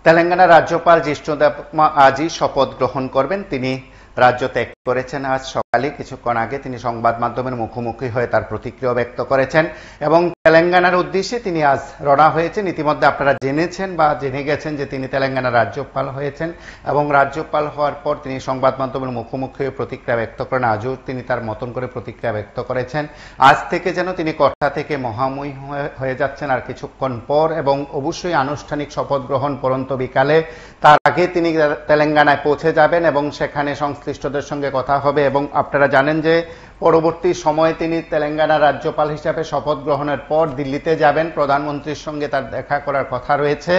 তেলেঙ্গানার রাজ্যপাল জিষ্ণুদেব আজই শপথ গ্রহণ করবেন। তিনি রাজ্য ত্যাগ করেছেন আজ সকালে, কিছুক্ষণ আগে তিনি সংবাদ মাধ্যমের মুখোমুখি হয়ে তার প্রতিক্রিয়া ব্যক্ত করেছেন এবং তেলেঙ্গানার উদ্দেশ্যে তিনি আজ রওনা হয়েছেন। ইতিমধ্যে আপনারা জেনেছেন বা জেনে গেছেন যে তিনি তেলেঙ্গানার রাজ্যপাল হয়েছেন এবং রাজ্যপাল হওয়ার পর তিনি সংবাদ মাধ্যমের মুখোমুখি হয়ে প্রতিক্রিয়া ব্যক্ত করেন। আজও তিনি তার মতন করে প্রতিক্রিয়া ব্যক্ত করেছেন। আজ থেকে যেন তিনি কর্তা থেকে মহাময়ী হয়ে যাচ্ছেন আর কিছুক্ষণ পর, এবং অবশ্যই আনুষ্ঠানিক শপথ গ্রহণ পরন্ত বিকালে, তার আগে তিনি তেলেঙ্গানায় পৌঁছে যাবেন এবং সেখানে সংশ্লিষ্টদের সঙ্গে কথা হবে। এবং আপনারা জানেন যে পরবর্তী সময়ে তিনি তেলেঙ্গানার রাজ্যপাল হিসাবে শপথ গ্রহণের পর দিল্লিতে যাবেন, প্রধানমন্ত্রীর সঙ্গে তার দেখা করার কথা রয়েছে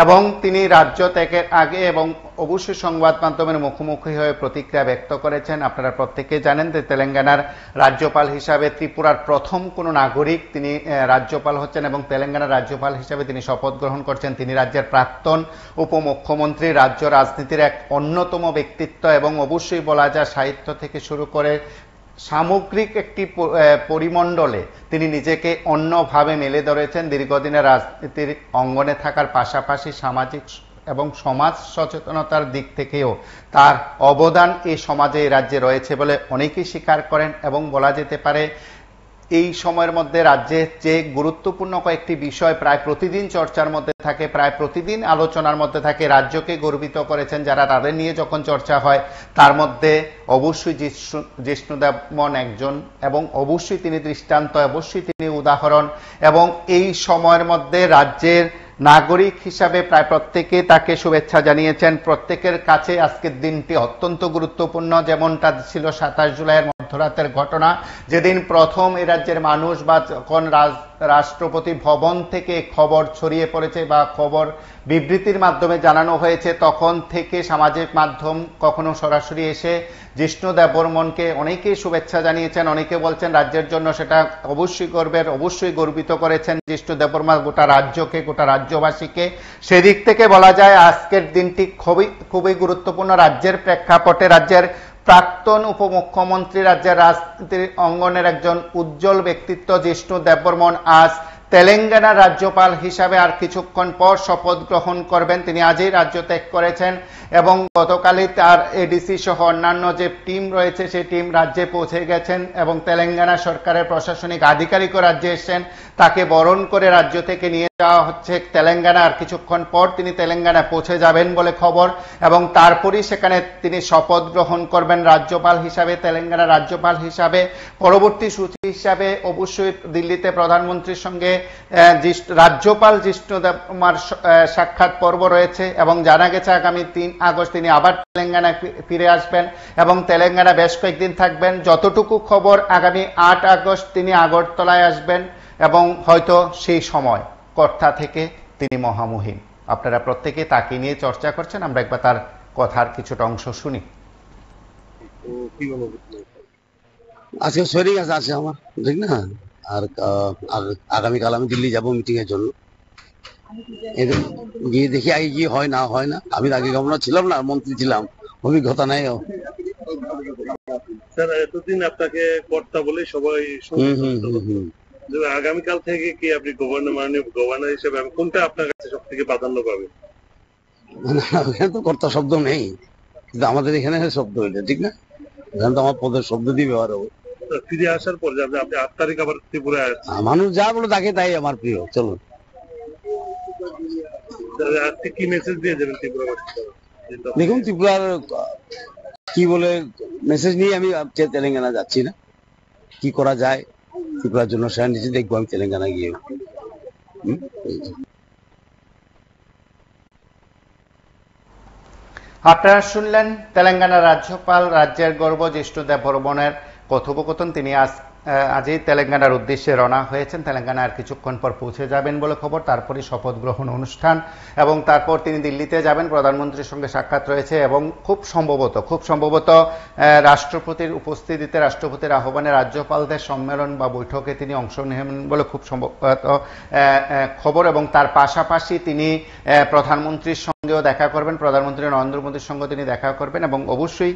এবং তিনি রাজ্য ত্যাগের আগে এবং অবশ্যই সংবাদ মাধ্যমের মুখোমুখি হয়ে প্রতিক্রিয়া ব্যক্ত করেছেন। আপনারা প্রত্যেকেই জানেন যে তেলেঙ্গানার রাজ্যপাল হিসাবে ত্রিপুরার প্রথম কোনো নাগরিক তিনি রাজ্যপাল হচ্ছেন এবং তেলেঙ্গানার রাজ্যপাল হিসাবে তিনি শপথ গ্রহণ করছেন। তিনি রাজ্যের প্রাক্তন উপমুখ্যমন্ত্রী, রাজ্য রাজনীতির এক অন্যতম ব্যক্তিত্ব এবং অবশ্যই বলা যায় সাহিত্য থেকে শুরু করে সামগ্রিক একটি পরিমণ্ডলে তিনি নিজেকে অন্যভাবে মেলে ধরেছেন। দীর্ঘদিনের রাজনীতির অঙ্গনে থাকার পাশাপাশি সামাজিক এবং সমাজ সচেতনতার দিক থেকেও তার অবদান এই সমাজে, এই রাজ্যে রয়েছে বলে অনেকেই স্বীকার করেন এবং বলা যেতে পারে এই সময়ের মধ্যে রাজ্যে যে গুরুত্বপূর্ণ কয়েকটি বিষয় প্রায় প্রতিদিন চর্চার মধ্যে থাকে, প্রায় প্রতিদিন আলোচনার মধ্যে থাকে, রাজ্যকে গর্বিত করেছেন যারা, তাদের নিয়ে যখন চর্চা হয় তার মধ্যে অবশ্যই জিষ্ণুদেবমন একজন এবং অবশ্যই তিনি দৃষ্টান্ত, অবশ্যই তিনি উদাহরণ। এবং এই সময়ের মধ্যে রাজ্যের নাগরিক হিসাবে প্রায় প্রত্যেকে তাকে শুভেচ্ছা জানিয়েছেন। প্রত্যেকের কাছে আজকের দিনটি অত্যন্ত গুরুত্বপূর্ণ, যেমনটা ছিল 27 জুলাইয়ের মধ্যরাতের ঘটনা, যেদিন প্রথম এই রাজ্যের মানুষ বা যখন রাষ্ট্রপতি ভবন থেকে খবর ছড়িয়ে পড়েছে বা খবর বিবৃতির মাধ্যমে জানানো হয়েছে, তখন থেকে সামাজিক মাধ্যম কখনো সরাসরি এসে জিষ্ণু দেববর্মনকে অনেকেই শুভেচ্ছা জানিয়েছেন। অনেকে বলছেন রাজ্যের জন্য সেটা অবশ্যই গর্বের, অবশ্যই গর্বিত করেছেন জিষ্ণু দেববর্মা গোটা রাজ্যকে, গোটা রাজ্যবাসীকে। সেদিক থেকে বলা যায় আজকের দিনটি খুবই গুরুত্বপূর্ণ রাজ্যের প্রেক্ষাপটে। রাজ্যের প্রাক্তন উপমুখ্যমন্ত্রী, রাজ্যের রাজনীতির অঙ্গনের একজন উজ্জ্বল ব্যক্তিত্ব জিষ্ণু দেববর্মন আজ তেলেঙ্গানার রাজ্যপাল হিসাবে আর কিছুক্ষণ পর শপথ গ্রহণ করবেন। তিনি আজই রাজ্য ত্যাগ করেছেন এবং গতকালই তার এডিসি সহ অন্যান্য যে টিম রয়েছে সেই টিম রাজ্যে পৌঁছে গেছেন এবং তেলেঙ্গানা সরকারের প্রশাসনিক আধিকারিকও রাজ্যে এসেছেন। তাকে বরণ করে রাজ্য থেকে নিয়ে যাওয়া হচ্ছে তেলেঙ্গানা। আর কিছুক্ষণ পর তিনি তেলেঙ্গানা পৌঁছে যাবেন বলে খবর এবং তারপরই সেখানে তিনি শপথ গ্রহণ করবেন রাজ্যপাল হিসাবে, তেলেঙ্গানা রাজ্যপাল হিসাবে। পরবর্তী সূচি হিসাবে অবশ্যই দিল্লিতে প্রধানমন্ত্রীর সঙ্গে রাজ্যপাল জিষ্ণুদেববর্মার সাক্ষাৎ পর্ব রয়েছে এবং জানা গেছে আগামী 3 আগস্ট তিনি আবার তেলেঙ্গানায় ফিরে আসবেন এবং তেলেঙ্গানা বেশ কয়েকদিন থাকবেন। যতটুকু খবর আগামী 8 আগস্ট তিনি আগরতলায় আসবেন এবং হয়তো সেই সময় কর্তা থেকে তিনি মহামহিম। আপনারা প্রত্যেকে তাকে নিয়ে চর্চা করছেন, আমরা একবার তার কথার কিছুটা অংশ শুনি। আজকে শরীর আছে আমার, ঠিক না? আর আগামীকাল আমি দিল্লি যাব মিটিং এর জন্য। গিয়ে দেখি আগে কি হয় না হয় না। আমি আগে গভর্নর ছিলাম না, মন্ত্রী ছিলাম, অভিজ্ঞতা নাই। স্যার, এতদিন আপনাকে কর্তা বলে সবাই আগামীকাল থেকে কি আপনি গভর্নর, মাননীয় গভর্নর হিসেবে কোনটা আপনার কাছে সব থেকে প্রাধান্য পাবে? এখানে তো কর্তা শব্দ নেই, কিন্তু আমাদের এখানে শব্দ হইলে ঠিক না, এখানে তো আমার পদের শব্দ দিয়ে ব্যবহার হবে। ফিরে আসার পর যে আপনি 8 তারিখ আবার ত্রিপুরায় আসছেন, মানুষ যা বলে তাকে তাই আমার প্রিয়। চলুন, আজকে কি মেসেজ দিয়ে যাবেন ত্রিপুরাবাসীকে? দেখুন ত্রিপুরার কি বলে মেসেজ নিয়ে আমি তেলেঙ্গানা যাচ্ছি না, কি করা যায় ত্রিপুরার জন্য সেটা নিচে দেখবো আমি তেলেঙ্গানা গিয়ে। আপনারা শুনলেন তেলেঙ্গানার রাজ্যপাল, রাজ্যের গর্ব জিষ্ণু দেববর্মনের কথোপকথন। তিনি আজই তেলেঙ্গানার উদ্দেশ্যে রওনা হয়েছেন। তেলেঙ্গানা আর কিছুক্ষণ পর পৌঁছে যাবেন বলে খবর। তারপরই শপথ গ্রহণ অনুষ্ঠান এবং তারপর তিনি দিল্লিতে যাবেন, প্রধানমন্ত্রীর সঙ্গে সাক্ষাৎ রয়েছে এবং খুব সম্ভবত রাষ্ট্রপতির উপস্থিতিতে, রাষ্ট্রপতির আহ্বানে রাজ্যপালদের সম্মেলন বা বৈঠকে তিনি অংশ নেবেন বলে খুব সম্ভবত খবর। এবং তার পাশাপাশি তিনি প্রধানমন্ত্রীর সঙ্গে সঙ্গেও দেখা করবেন, প্রধানমন্ত্রী নরেন্দ্র মোদীর সঙ্গে তিনি দেখা করবেন এবং অবশ্যই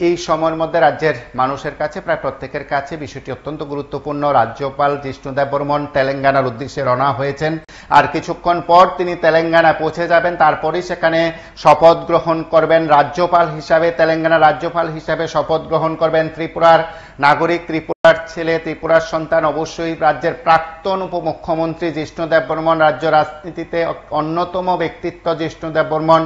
এই সময়ের মধ্যে রাজ্যের মানুষের কাছে, প্রায় প্রত্যেকের কাছে বিষয়টি অত্যন্ত গুরুত্বপূর্ণ। রাজ্যপাল জিষ্ণু দেববর্মন তেলেঙ্গানার উদ্দেশ্যে রওনা হয়েছেন, আর কিছুক্ষণ পর তিনি তেলেঙ্গানা পৌঁছে যাবেন, তারপরেই সেখানে শপথ গ্রহণ করবেন রাজ্যপাল হিসাবে। তেলেঙ্গানার রাজ্যপাল হিসাবে শপথ গ্রহণ করবেন ত্রিপুরার নাগরিক, ত্রিপুরার ছেলে, ত্রিপুরার সন্তান, অবশ্যই রাজ্যের প্রাক্তন উপমুখ্যমন্ত্রী জিষ্ণু দেববর্মন। রাজ্য রাজনীতিতে অন্যতম ব্যক্তিত্ব জিষ্ণু দেববর্মন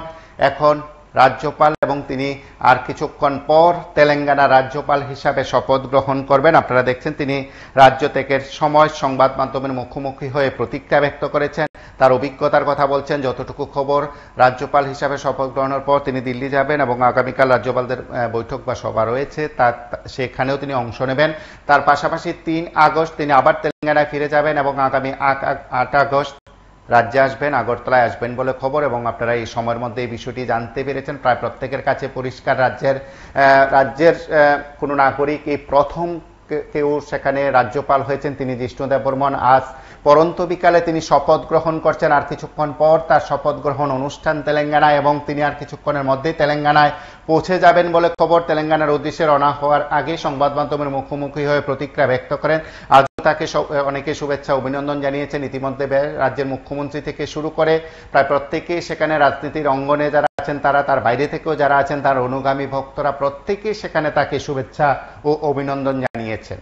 এখন রাজ্যপাল এবং তিনি আর কিছুক্ষণ পর তেলেঙ্গানা রাজ্যপাল হিসাবে শপথ গ্রহণ করবেন। আপনারা দেখছেন তিনি রাজ্য ত্যাগের সময় সংবাদ মাধ্যমের মুখোমুখি হয়ে প্রতিক্রিয়া ব্যক্ত করেছেন, তার অভিজ্ঞতার কথা বলছেন। যতটুকু খবর, রাজ্যপাল হিসাবে শপথ গ্রহণের পর তিনি দিল্লি যাবেন এবং আগামীকাল রাজ্যপালদের বৈঠক বা সভা রয়েছে, সেখানেও তিনি অংশ নেবেন। তার পাশাপাশি 3 আগস্ট তিনি আবার তেলেঙ্গানায় ফিরে যাবেন এবং আগামী 8 আগস্ট রাজ্যে আসবেন, আগরতলায় আসবেন বলে খবর। এবং আপনারা এই সময়ের মধ্যে এই বিষয়টি জানতে পেরেছেন, প্রায় প্রত্যেকের কাছে পরিষ্কার। রাজ্যের কোনো নাগরিক এই প্রথম কেউ সেখানে রাজ্যপাল হয়েছেন, তিনি জিষ্ণু দেববর্মন। আজ পরন্ত বিকালে তিনি শপথ গ্রহণ করছেন, আর কিছুক্ষণ পর তার শপথ গ্রহণ অনুষ্ঠান তেলেঙ্গানায় এবং তিনি আর কিছুক্ষণের মধ্যেই তেলেঙ্গানায় পৌঁছে যাবেন বলে খবর। তেলেঙ্গানার উদ্দেশ্যে রওনা হওয়ার আগে সংবাদ মাধ্যমের মুখোমুখি হয়ে প্রতিক্রিয়া ব্যক্ত করেন। আজ তাকে অনেকে শুভেচ্ছা অভিনন্দন জানিয়েছেন। ইতিমধ্যে রাজ্যের মুখ্যমন্ত্রী থেকে শুরু করে প্রায় প্রত্যেকেই সেখানে রাজনীতির অঙ্গনে যারা আছেন, তার বাইরে থেকেও যারা আছেন, তার অনুগামী ভক্তরা প্রত্যেকেই সেখানে তাকে শুভেচ্ছা ও অভিনন্দন জানিয়েছেন।